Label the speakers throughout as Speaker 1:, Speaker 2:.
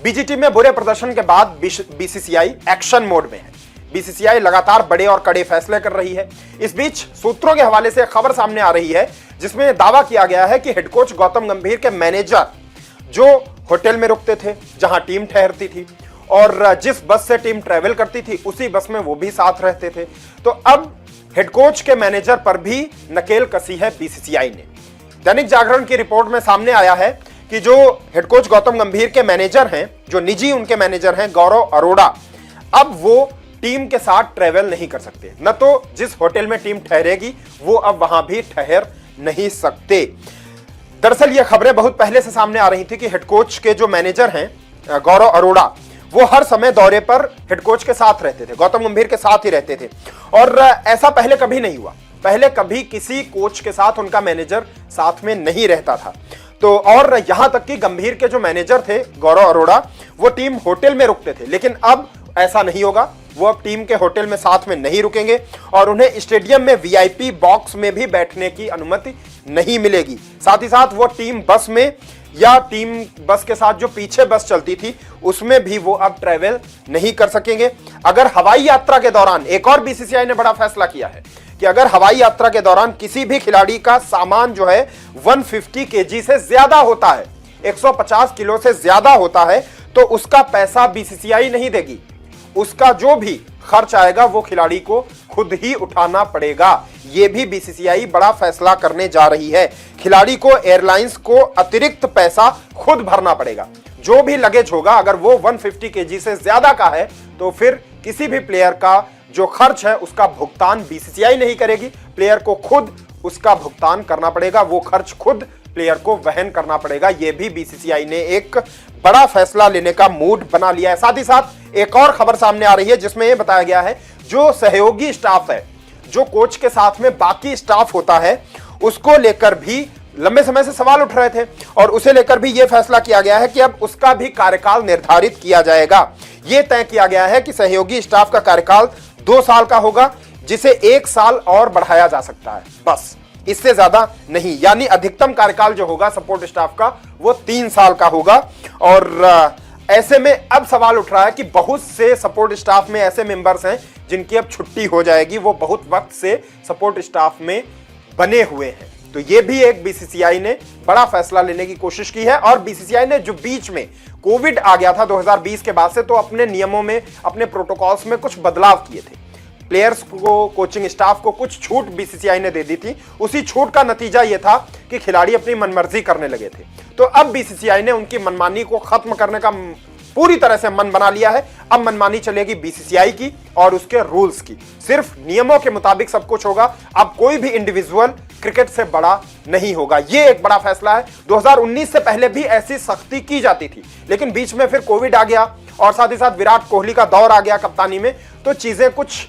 Speaker 1: BGT में बुरे प्रदर्शन के बाद बीसीसीआई एक्शन मोड में है। बीसीसीआई लगातार बड़े और कड़े फैसले कर रही है। इस बीच सूत्रों के हवाले से खबर सामने आ रही है जिसमें दावा किया गया है कि हेड कोच गौतम गंभीर के मैनेजर जो होटल में रुकते थे जहां टीम ठहरती थी और जिस बस से टीम ट्रेवल करती थी उसी बस में वो भी साथ रहते थे, तो अब हेड कोच के मैनेजर पर भी नकेल कसी है बीसीसीआई ने। दैनिक जागरण की रिपोर्ट में सामने आया है कि जो हेड कोच गौतम गंभीर के मैनेजर हैं, जो निजी उनके मैनेजर हैं गौरव अरोड़ा, अब वो टीम के साथ ट्रेवल नहीं कर सकते। न तो जिस होटल में टीम ठहरेगी वो अब वहां भी ठहर नहीं सकते। दरअसल ये खबरें बहुत पहले से सामने आ रही थी कि हेड कोच के जो मैनेजर हैं गौरव अरोड़ा, वो हर समय दौरे पर हेड कोच के साथ रहते थे, गौतम गंभीर के साथ ही रहते थे और ऐसा पहले कभी नहीं हुआ। पहले कभी किसी कोच के साथ उनका मैनेजर साथ में नहीं रहता था। तो और यहां तक कि गंभीर के जो मैनेजर थे गौरव अरोड़ा, वो टीम होटल में रुकते थे, लेकिन अब ऐसा नहीं होगा। वो अब टीम के होटल में साथ में नहीं रुकेंगे और उन्हें स्टेडियम में वीआईपी बॉक्स में भी बैठने की अनुमति नहीं मिलेगी। साथ ही साथ वो टीम बस में या टीम बस के साथ जो पीछे बस चलती थी उसमें भी वो अब ट्रेवल नहीं कर सकेंगे। अगर हवाई यात्रा के दौरान, एक और बीसीसीआई ने बड़ा फैसला किया है कि अगर हवाई यात्रा के दौरान किसी भी खिलाड़ी का सामान जो है 150 केजी से ज्यादा होता है, 150 किलो से ज्यादा होता है, तो उसका पैसा बीसीसीआई नहीं देगी। उसका जो भी खर्च आएगा वो खिलाड़ी को खुद ही उठाना पड़ेगा। यह भी बीसीसीआई बड़ा फैसला करने जा रही है। खिलाड़ी को, एयरलाइंस को अतिरिक्त पैसा खुद भरना पड़ेगा। जो भी लगेज होगा, अगर वो 150 केजी से ज्यादा का है तो फिर किसी भी प्लेयर का जो खर्च है उसका भुगतान बीसीसीआई नहीं करेगी। प्लेयर को खुद उसका भुगतान करना पड़ेगा, वो खर्च खुद प्लेयर को वहन करना पड़ेगा। यह भी बीसीसीआई ने एक बड़ा फैसला लेने का मूड बना लिया है। साथ ही साथ एक और खबर सामने आ रही है जिसमें यह बताया गया है जो सहयोगी स्टाफ है, जो कोच के साथ में बाकी स्टाफ होता है, उसको लेकर भी लंबे समय से सवाल उठ रहे थे और उसे लेकर भी यह फैसला किया गया है कि अब उसका भी कार्यकाल निर्धारित किया जाएगा। यह तय किया गया है कि सहयोगी स्टाफ का कार्यकाल 2 साल का होगा, जिसे 1 साल और बढ़ाया जा सकता है, बस इससे ज्यादा नहीं। यानी अधिकतम कार्यकाल जो होगा सपोर्ट स्टाफ का वो 3 साल का होगा। और ऐसे में अब सवाल उठ रहा है कि बहुत से सपोर्ट स्टाफ में ऐसे मेंबर्स हैं जिनकी अब छुट्टी हो जाएगी, वो बहुत वक्त से सपोर्ट स्टाफ में बने हुए हैं। तो ये भी एक बीसीसीआई ने बड़ा फैसला लेने की कोशिश की है। और बीसीसीआई ने जो बीच में कोविड आ गया था 2020 के बाद से, तो अपने नियमों में, अपने प्रोटोकॉल्स में कुछ बदलाव किए थे। प्लेयर्स को, कोचिंग स्टाफ को कुछ छूट बीसीसीआई ने दे दी थी। उसी छूट का नतीजा यह था कि खिलाड़ी अपनी मनमर्जी करने लगे थे। तो अब बीसीसीआई ने उनकी मनमानी को खत्म करने का पूरी तरह से मन बना लिया है। अब मनमानी चलेगी बीसीसीआई की और उसके रूल्स की। सिर्फ नियमों के मुताबिक सब कुछ होगा। अब कोई भी इंडिविजुअल क्रिकेट से बड़ा नहीं होगा। यह एक बड़ा फैसला है। 2019 से पहले भी ऐसी सख्ती की जाती थी, लेकिन बीच में फिर कोविड आ गया और साथ ही साथ विराट कोहली का दौर आ गया कप्तानी में, तो चीजें कुछ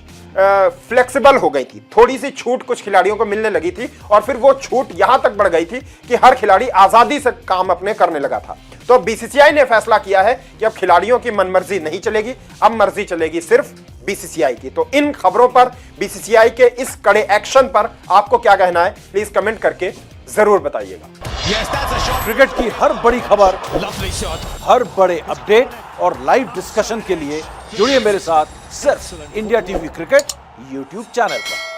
Speaker 1: फ्लेक्सिबल हो गई थी। थोड़ी सी छूट कुछ खिलाड़ियों को मिलने लगी थी और फिर वो छूट यहां तक बढ़ गई थी कि हर खिलाड़ी आजादी से काम अपने करने लगा था। तो बीसीसीआई ने फैसला किया है कि अब खिलाड़ियों की मनमर्जी नहीं चलेगी, अब मर्जी चलेगी सिर्फ बीसीसीआई की। तो इन खबरों पर, बीसीसीआई के इस कड़े एक्शन पर आपको क्या कहना है, प्लीज कमेंट करके जरूर बताइएगा।
Speaker 2: क्रिकेट की हर बड़ी खबर, हर बड़े अपडेट और लाइव डिस्कशन के लिए जुड़िए मेरे साथ सिर्फ India TV cricket YouTube channel पर।